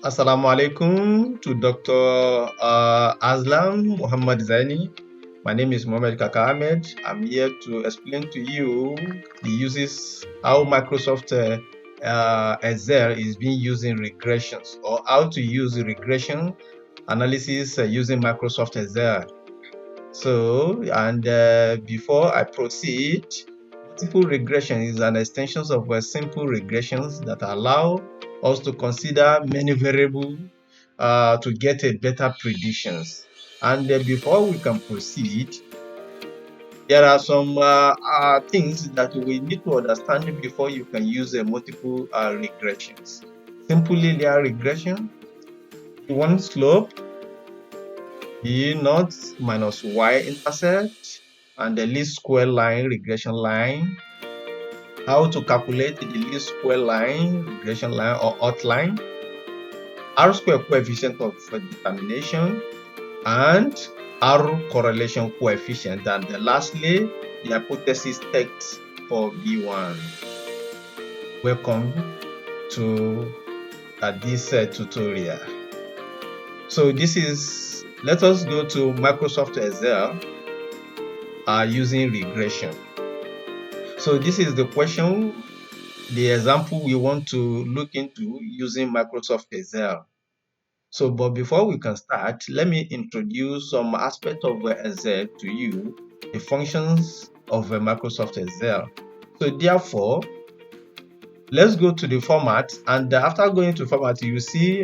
Assalamu alaikum to Dr. Aslam Muhammad Zaini. My name is Mohammed Kaka Ahmed. I'm here to explain to you the uses, how Microsoft Excel is being used in regressions, or how to use regression analysis using Microsoft Excel. So, and before I proceed, multiple regression is an extension of simple regressions that allow us to consider many variables to get a better predictions. And before we can proceed, there are some things that we need to understand before you can use multiple regressions. Simple linear regression, one slope, the naught minus y-intercept, and the least square line regression line. How to calculate the least square line regression line or outline, R square coefficient of determination, and R correlation coefficient, and lastly the hypothesis text for B1. Welcome to this tutorial. So let us go to Microsoft Excel using regression. So this is the question, the example we want to look into using Microsoft Excel. So, but before we can start, let me introduce some aspect of Excel to you, the functions of Microsoft Excel. So therefore, let's go to the format, and after going to format, you see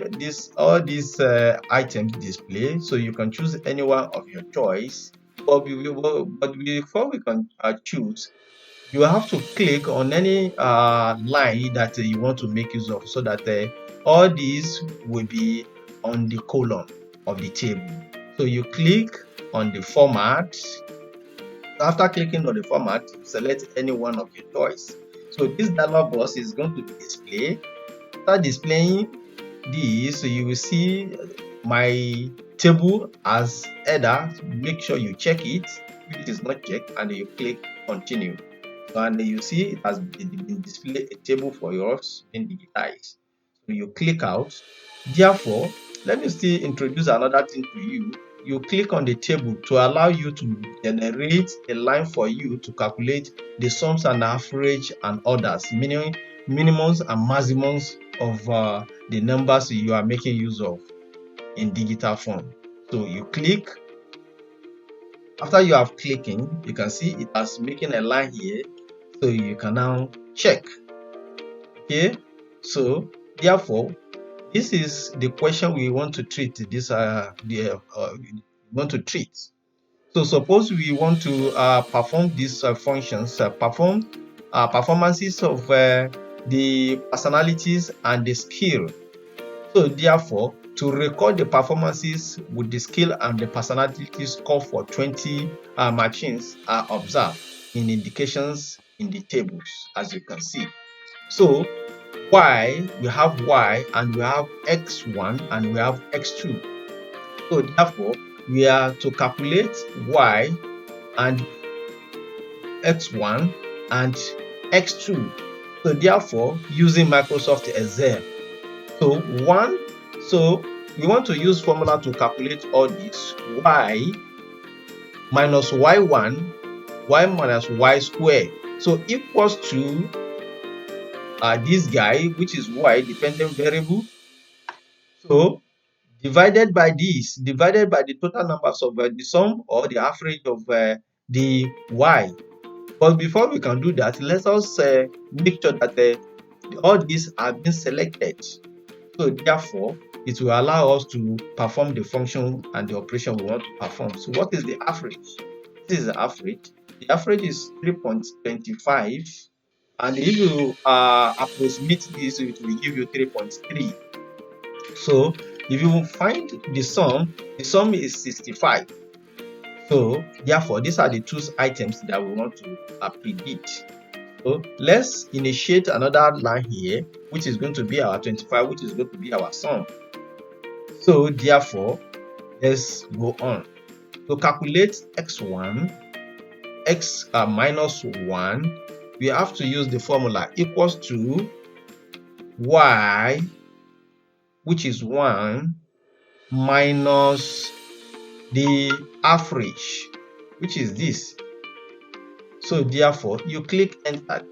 all these items display. So you can choose any one of your choice. But before we can choose, you have to click on any line that you want to make use of, so that all these will be on the column of the table. So you click on the format. After clicking on the format, select any one of your choice. So this dialog box is going to display. After displaying this, so you will see my table as header. Make sure you check it. If it is not checked, and you click continue. And you see it has been displayed a table for yours in digitized. So you click out. Therefore, let me still introduce another thing to you. You click on the table to allow you to generate a line for you to calculate the sums and average and others, meaning minimums and maximums of the numbers you are making use of in digital form. So you click. After you have clicking, you can see it has making a line here. So you can now check. Okay, so therefore, this is the question we want to treat. Want to treat. So suppose we want to perform these functions, performances of the personalities and the skill. So therefore, to record the performances with the skill and the personality score for 20 machines are observed in indications in the tables, as you can see. So we have y and we have x1 and we have x2. So therefore, we are to calculate y and x1 and x2. So therefore, using Microsoft Excel. So we want to use formula to calculate all this. Y minus y1, y minus y squared. So equals to this guy, which is y, dependent variable. So divided by the total numbers of the sum or the average of the y. But before we can do that, let us make sure that all these have been selected. So therefore, it will allow us to perform the function and the operation we want to perform. So what is the average? This is the average. The average is 3.25, and if you approximate this, it will give you 3.3. So if you find the sum is 65. So therefore, these are the two items that we want to predict. So let's initiate another line here, which is going to be our 25, which is going to be our sum. So therefore, let's go on. To calculate x1, x minus 1, we have to use the formula equals to y which is 1, minus the average, which is this. So therefore, you click enter,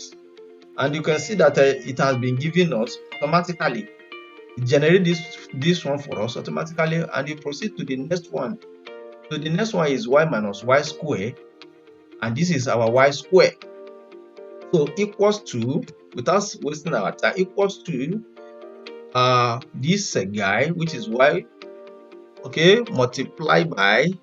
and you can see that it has been given us automatically. It generates this one for us automatically, and you proceed to the next one. So the next one is y minus y square, and this is our y square. So equals to, without wasting our time, equals to this guy, which is y, okay, multiplied by the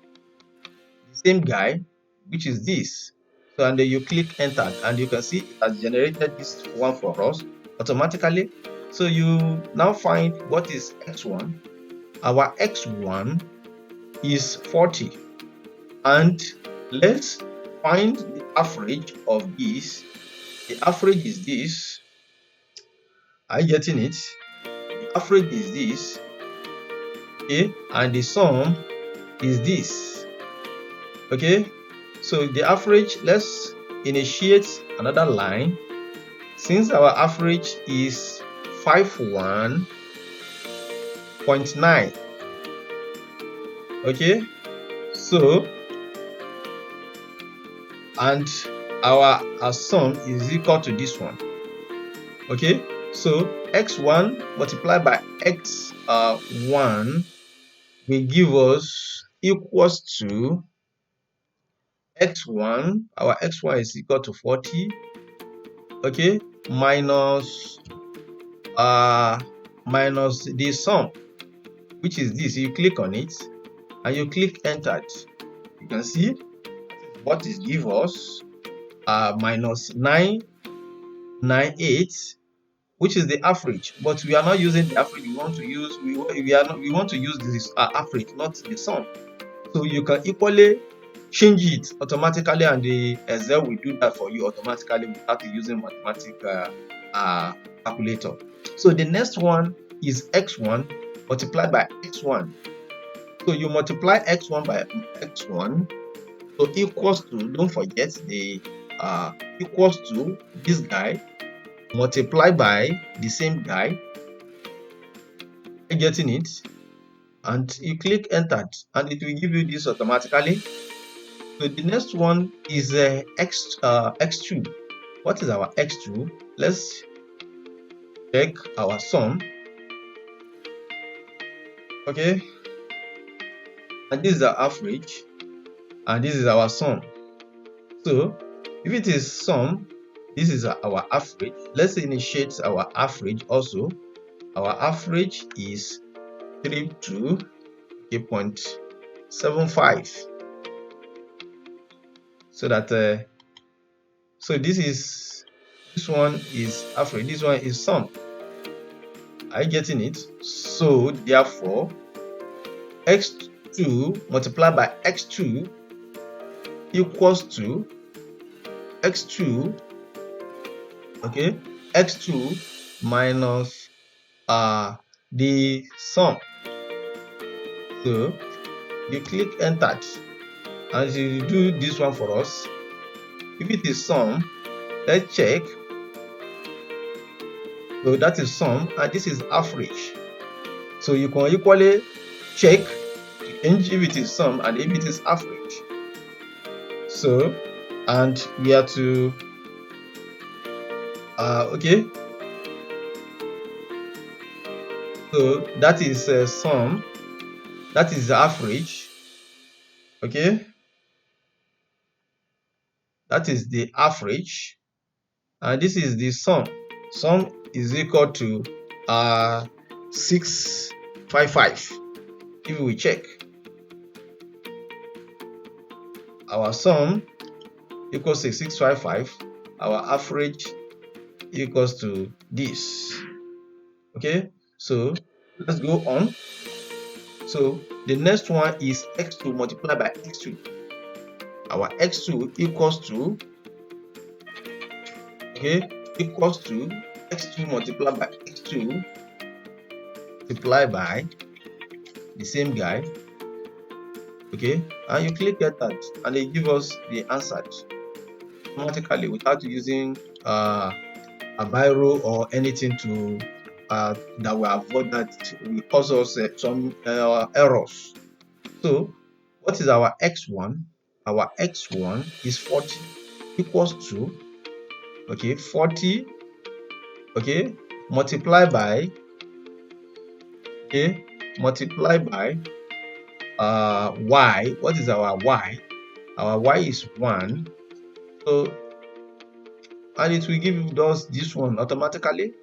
same guy, which is this. So and then you click enter, and you can see it has generated this one for us automatically. So you now find what is x1. Our x1 is 40, and let's find the average of this. The average is this. Are you getting it? The average is this, okay, and the sum is this, okay. So the average, let's initiate another line. Since our average is 51.9, okay, so and our sum is equal to this one, okay. So x1 multiplied by x1 will give us equals to x1. Our x1 is equal to 40, okay, minus minus the sum, which is this. You click on it and you click enter. You can see what is give us minus 998, which is the average, but we are not using the average. We want to use we want to use this average, not the sum. So you can equally change it automatically, and the Excel will do that for you automatically without using mathematical calculator. So the next one is x1 multiplied by x1. So you multiply x1 by x1, so equals to, don't forget the equals to this guy multiplied by the same guy. Getting it? And you click enter, and it will give you this automatically. So the next one is x2. What is our x2? Let's check our sum, okay, and this is our average, and this is our sum. So if it is sum, this is our average. Let's initiate our average also. Our average is 32.75. So that so this one is average, this one is sum. Are you getting it? So therefore, x2 multiplied by x2 equals to x2, okay, x2 minus the sum. So you click enter, and you do this one for us. If it is sum, let's check. So that is sum, and this is average. So you can equally check to change if it is sum and if it is average. So, and we have to okay. So that is sum, that is the average, okay. That is the average, and this is the sum. Sum is equal to 655. If we check, our sum equals to 655, our average equals to this, okay. So let's go on. So the next one is x2 multiplied by x2. Our x2 equals to, okay, equals to x2 multiplied by x2 multiplied by the same guy, okay, and you click get that, and they give us the answer automatically without using a biro or anything to that will avoid that will cause us some errors. So what is our x1? Our x1 is 40 equals to, okay, 40, okay, multiply by, okay, multiply by y. What is our y? Our y is 1. So, and it will give us this one automatically.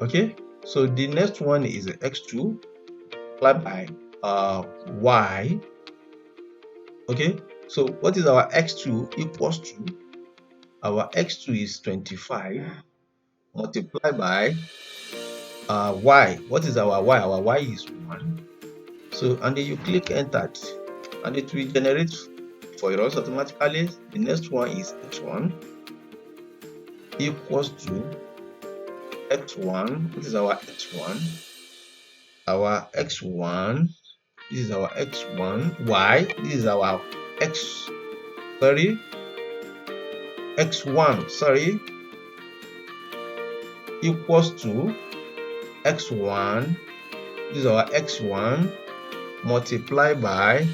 Okay, so the next one is x2 multiplied by y. Okay, so what is our x2 equals to? Our x2 is 25 multiplied by y. What is our y? Our y is 1. So, and then you click enter and it will generate for us automatically. The next one is x1 equals to x1. What is our x1? Our x1, this is our x1, y, this is our x1, equals to x1, this is our x1, multiplied by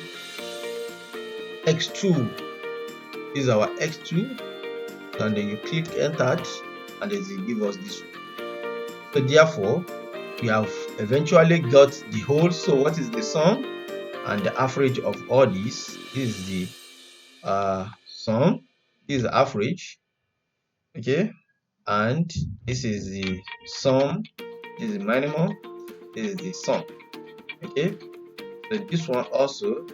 x2, this is our x2, and then you click enter, and it will give us this. So therefore, we have eventually got the whole. So what is the sum and the average of all these? This is the sum, this is the average, okay, and this is the sum, this is the minimum, this is the sum, okay. So this one also,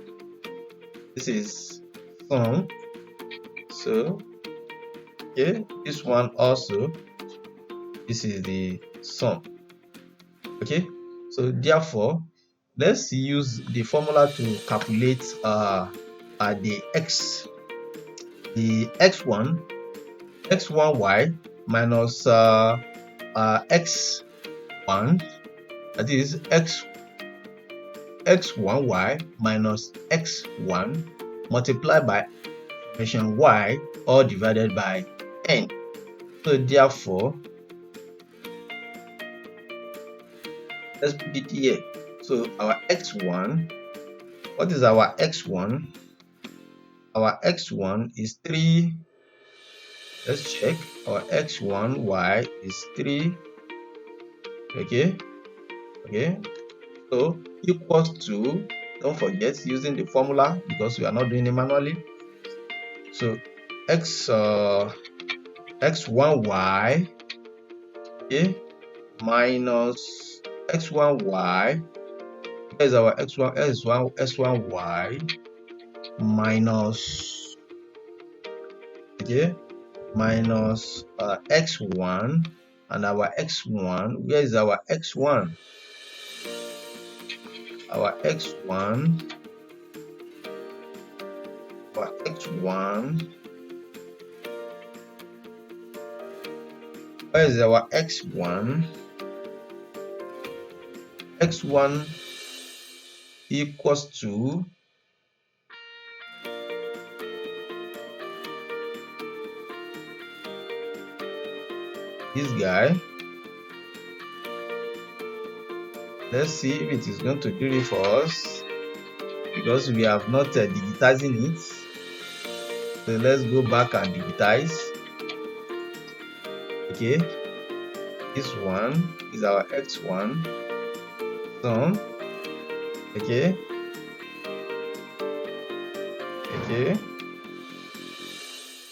this is sum, so okay, this one also, this is the sum, okay. So therefore, let's use the formula to calculate the x1y minus x1, that is x1y minus x1 multiplied by expression y all divided by n. So therefore, let's put it here. So our x1, what is our x1? Our x1 is 3. Let's check. Our x1y is 3. Okay. So equals to, don't forget using the formula because we are not doing it manually. So x1y, okay, minus x1y. Where is our x1y minus, okay, minus x1, and our x1, where is our x1? Our x1, where is our x1? x1 equals to this guy. Let's see if it is going to do it for us because we have not digitizing it. So let's go back and digitize. Okay, this one is our x1 sum. Okay,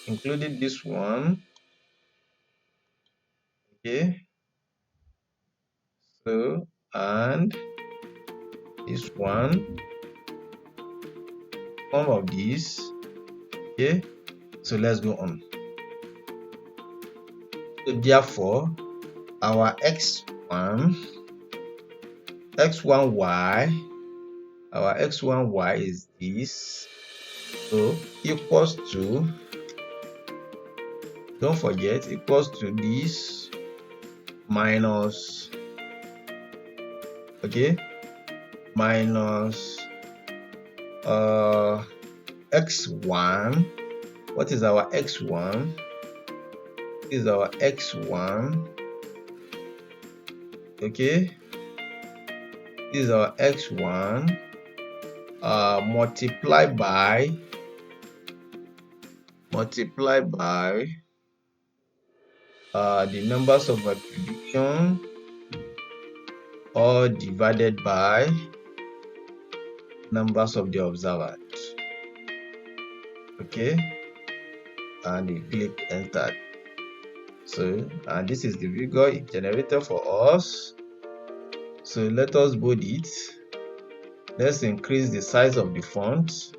including this one. Okay, so and this one, some of these. Okay, so let's go on. So therefore, our x1y, our x1y is this. So equals to, don't forget, equals to this minus, okay, minus x1. What is our x1? This is our x1 Okay, this is our x1 multiplied by the numbers of my prediction, or divided by numbers of the observers. Okay, and you click enter. So, and this is the figure it generated for us. So let us bold it. Let's increase the size of the font.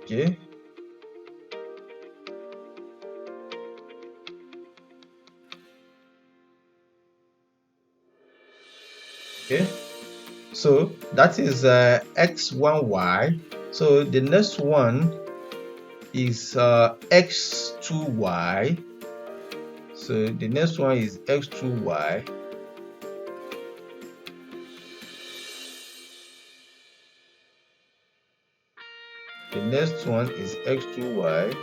Okay, so that is x1y. So the next one is x2y. So the next one is x2y. The next one is x2y.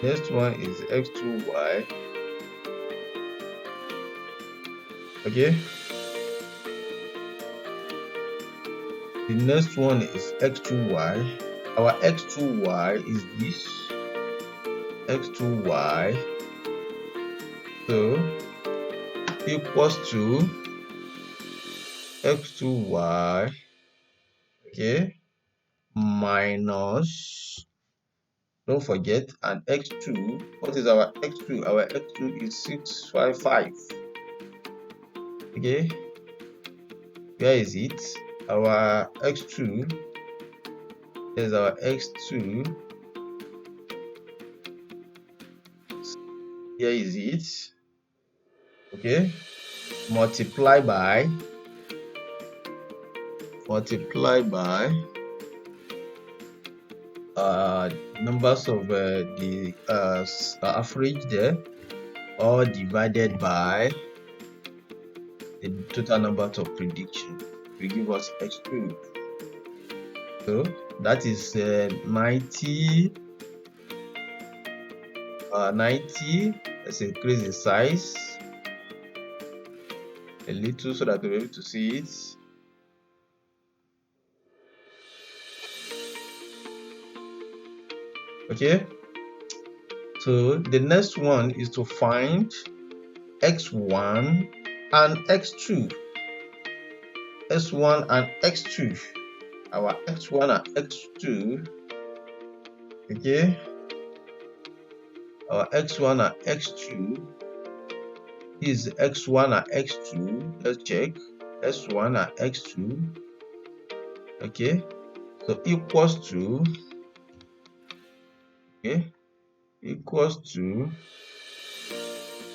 Next one is x2y. Okay, the next one is x2y. Our x2y is this x2y. So equals to x2y, okay, minus, don't forget, and x2. What is our x2? Our x2 is 655. Okay, where is it? Our x2 is our x2. Here is it. Okay, multiply by numbers of the average there, or divided by the total number of prediction will give us x2. So that is 90. 90. Let's increase the size a little so that we'll be able to see it. Okay, so the next one is to find x1 and x2. x1 and x2. Our x1 and x2. Okay, our x1 and x2 is x1 and x2. Let's check x1 and x2. Okay, so equals to, okay, equals to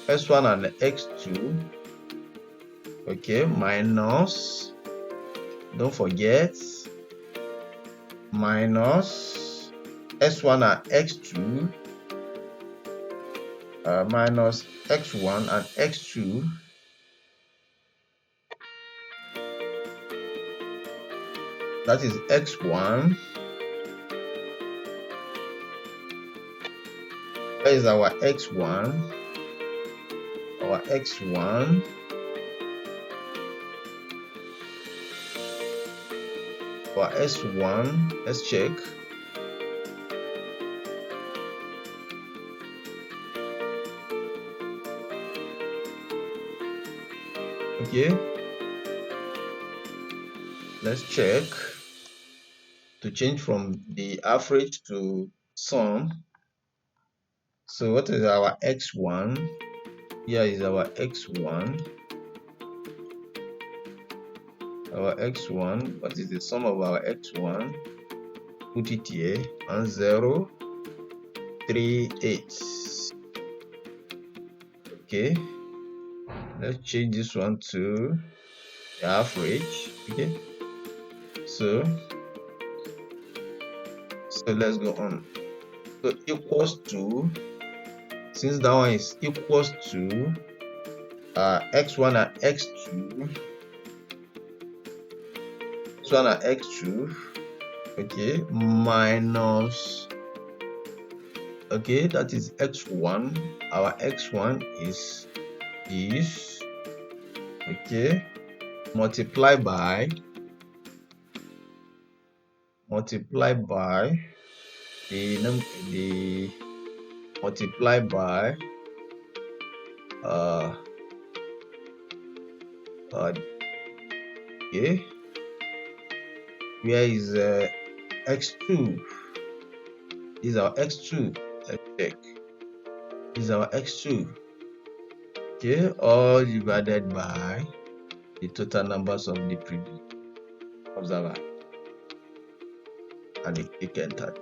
x1 and x2, okay, minus, don't forget, minus x1 and x2, minus x1 and x2, that is x1. Where is our x1? Our x1, our s1, let's check. Okay, let's check to change from the average to sum. So what is our x1? Here is our x1. Our x1, what is the sum of our x1? Put it here, and 0, 3, 8. Okay, let's change this one to the average. Okay, so let's go on. So equals to, since that one is equals to x1 and x2, x1 and x2, okay, minus, okay, that is x1. Our x1 is this, okay, multiply by the multiply by uh okay, where is x2? Is our x2. Let's check. Is our x2, okay, all divided by the total numbers of the previous observer, and we click enter,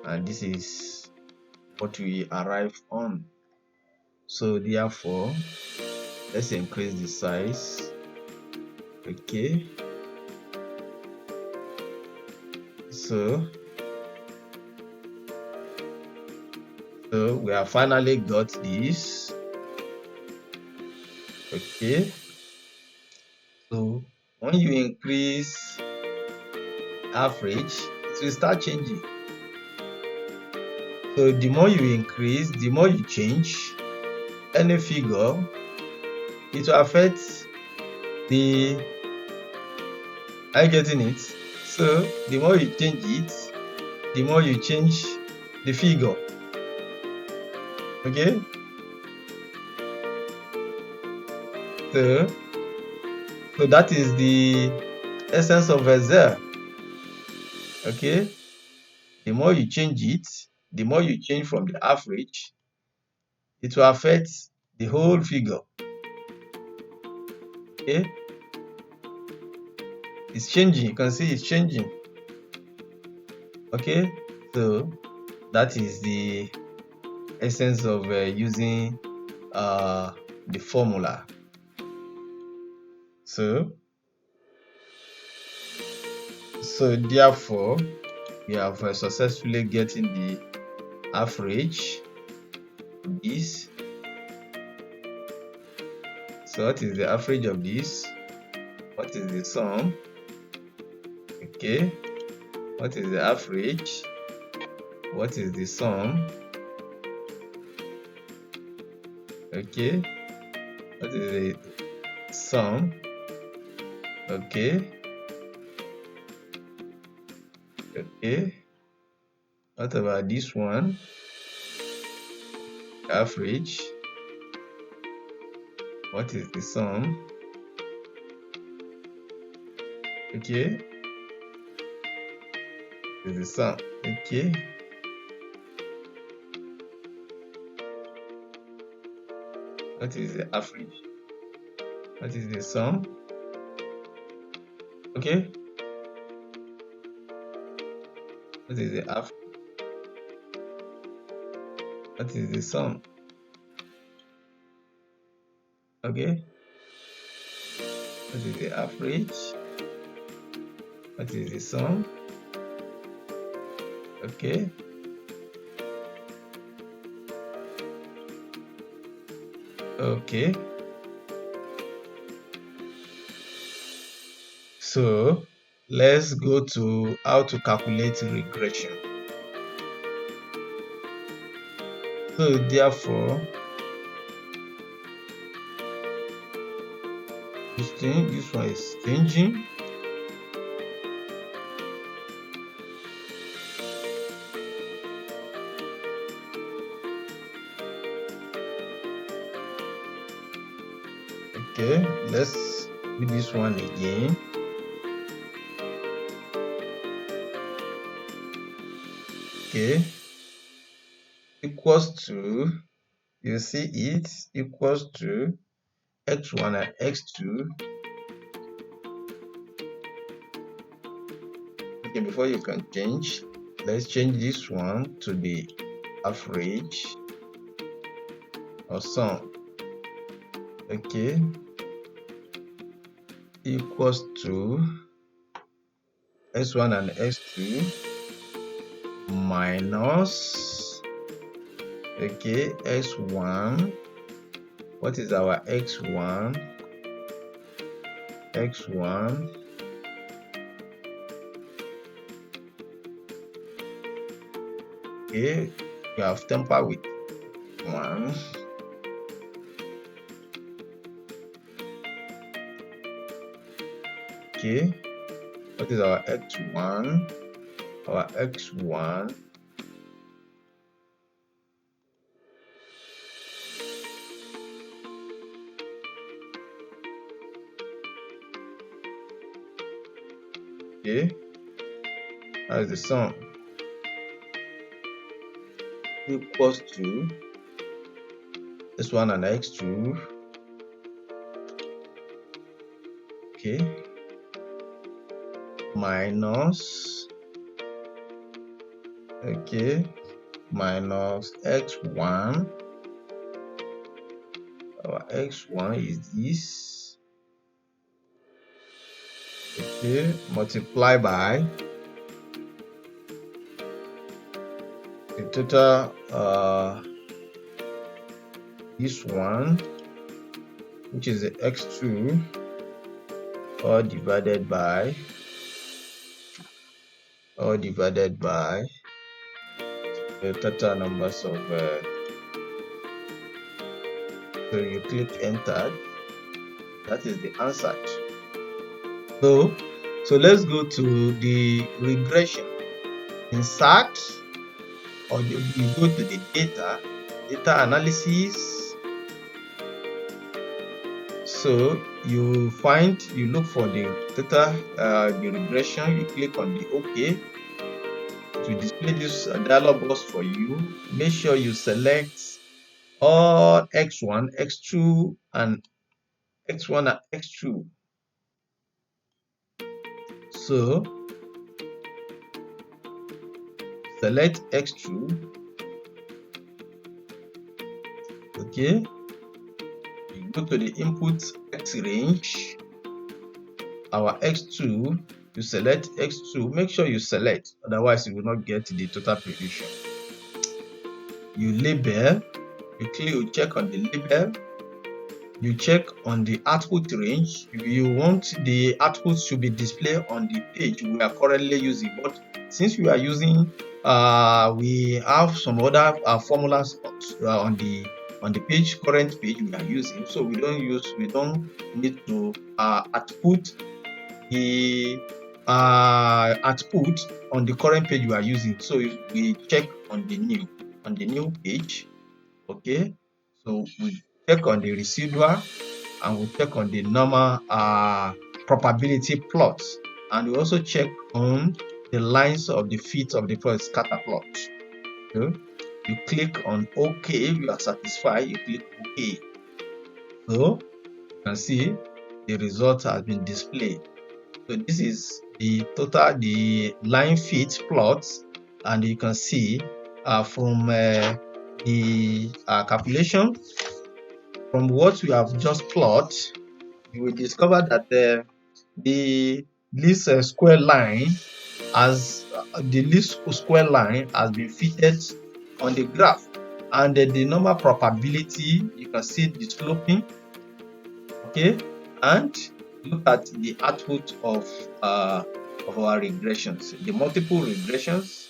and this is what we arrive on. So therefore, let's increase the size, okay. So we have finally got this, okay. So when you increase average, it will start changing. So the more you increase, the more you change any figure, it will affect the, are you getting it? So the more you change it, the more you change the figure, okay. So that is the essence of Excel, okay. The more you change it, the more you change from the average, it will affect the whole figure, okay. It's changing, you can see it's changing, okay. So that is the essence of using the formula. So therefore, we have successfully getting the average of this. So what is the average of this? What is the sum? Okay. What is the average? What is the sum? Okay. What is the sum? Okay. Okay. What about this one? Average. What is the sum? Okay. What is the sum? Okay. What is the average? What is the sum? Okay. What is the average? What is the sum? Okay. What is the average? What is the sum? Okay. Okay. So let's go to how to calculate regression. So therefore, this one is changing. Okay, let's do this one again. Okay, equals to, you see it equals to x1 and x2. Okay, before you can change, let's change this one to the average or sum. Okay, equals to x1 and x2 minus, okay, x1. What is our x1? x1 Okay, you have tempered with 1. Okay, what is our x1? Our x1 okay, as the sum equals to x1 and x2. Okay, minus minus x1. Our x1 is this. Okay, multiply by the total this one, which is the x2, all divided by the total numbers of so you click enter. That is the answer. So let's go to the regression. Insert, or you go to the data analysis. So you look for the data, the regression. You click on the OK to display this dialog box for you. Make sure you select all x1, x2, and x1 and x2. So select x2. Okay, you go to the input x range. Our x2, you select x2. Make sure you select, otherwise you will not get the total prediction. You label, you check on the label. You check on the output range. If you want the output to be displayed on the page we are currently using, but since we are using we have some other formulas on the current page we are using, so we don't need to output the output on the current page we are using. So we check on the new page. Okay, so we check on the residual and we check on the normal probability plots, and we also check on the lines of the feet of the first scatter plot. So you click on OK. If you are satisfied, you click OK. So you can see the result has been displayed. So this is the total, the line feet plots, and you can see from the calculation from what we have just plotted, you will discover that the least square line has been fitted on the graph, and the normal probability, you can see the sloping. Okay, and look at the output of our regressions, the multiple regressions.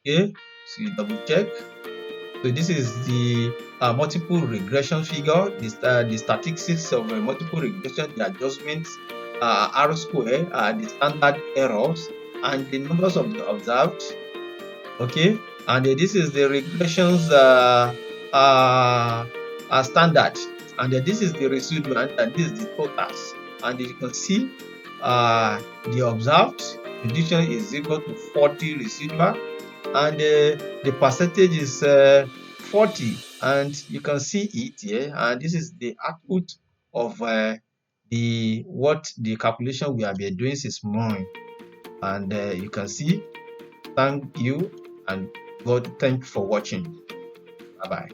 Okay, so you double check. So this is the multiple regression figure, the statistics of multiple regression, the adjustments, R square, the standard errors, and the numbers of the observed. Okay, and this is the regressions standard, and this is the residual, and this is the totals. And you can see the observed prediction is equal to 40 residual, and the percentage is 40, and you can see it here. And this is the output of what the calculation we have been doing this morning. And you can see. Thank you, and God, thank you for watching. Bye bye.